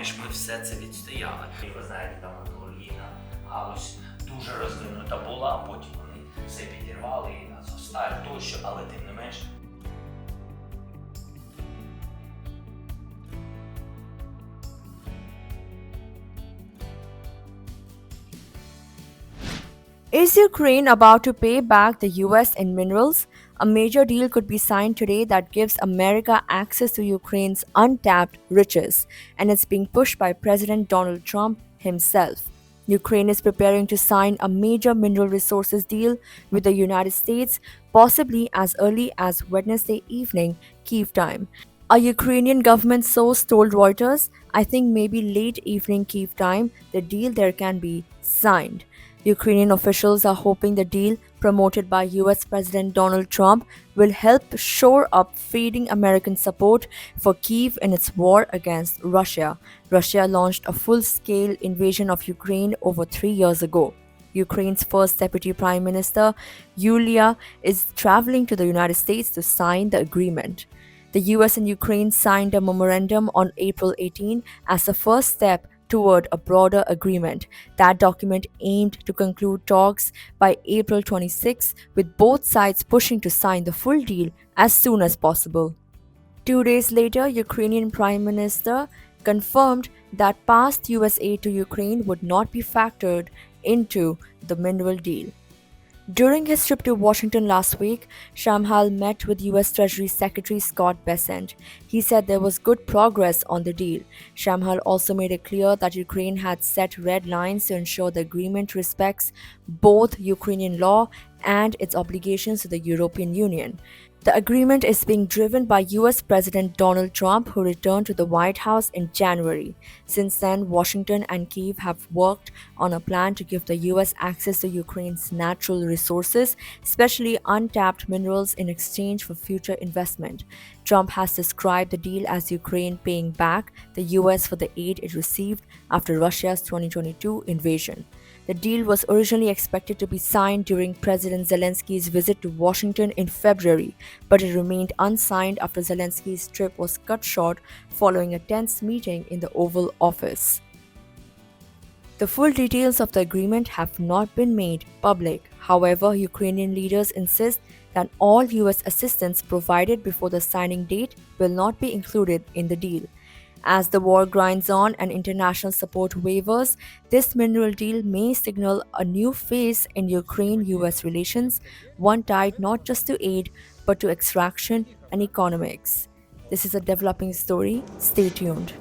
більш-менш ми все це відстояли. І ви знаєте, там металургійна галузь дуже розвинута була, а потім вони все підірвали, і Азовсталь тощо, але тим не менш. Is Ukraine about to pay back the US in minerals? A major deal could be signed today that gives America access to Ukraine's untapped riches, and it's being pushed by President Donald Trump himself. Ukraine is preparing to sign a major mineral resources deal with the United States, possibly as early as Wednesday evening, Kyiv time. A Ukrainian government source told Reuters, I think maybe late evening Kyiv time, the deal there can be signed. Ukrainian officials are hoping the deal, promoted by US President Donald Trump, will help shore up fading American support for Kyiv in its war against Russia. Russia launched a full-scale invasion of Ukraine over 3 years ago. Ukraine's first deputy prime minister, Yulia, is traveling to the United States to sign the agreement. The US and Ukraine signed a memorandum on April 18 as the first step toward a broader agreement. That document aimed to conclude talks by April 26, with both sides pushing to sign the full deal as soon as possible. 2 days later, Ukrainian Prime Minister confirmed that past US aid to Ukraine would not be factored into the mineral deal. During his trip to Washington last week, Shamhal met with US Treasury Secretary Scott Bessent. He said there was good progress on the deal. Shamhal also made it clear that Ukraine had set red lines to ensure the agreement respects both Ukrainian law and its obligations to the European Union. The agreement is being driven by US President Donald Trump, who returned to the White House in January. Since then, Washington and Kyiv have worked on a plan to give the US access to Ukraine's natural resources, especially untapped minerals, in exchange for future investment. Trump has described the deal as Ukraine paying back the US for the aid it received after Russia's 2022 invasion. The deal was originally expected to be signed during President Zelensky's visit to Washington in February, but it remained unsigned after Zelensky's trip was cut short following a tense meeting in the Oval Office. The full details of the agreement have not been made public. However, Ukrainian leaders insist that all US assistance provided before the signing date will not be included in the deal. As the war grinds on and international support wavers, this mineral deal may signal a new phase in Ukraine-US relations, one tied not just to aid but to extraction and economics. This is a developing story. Stay tuned.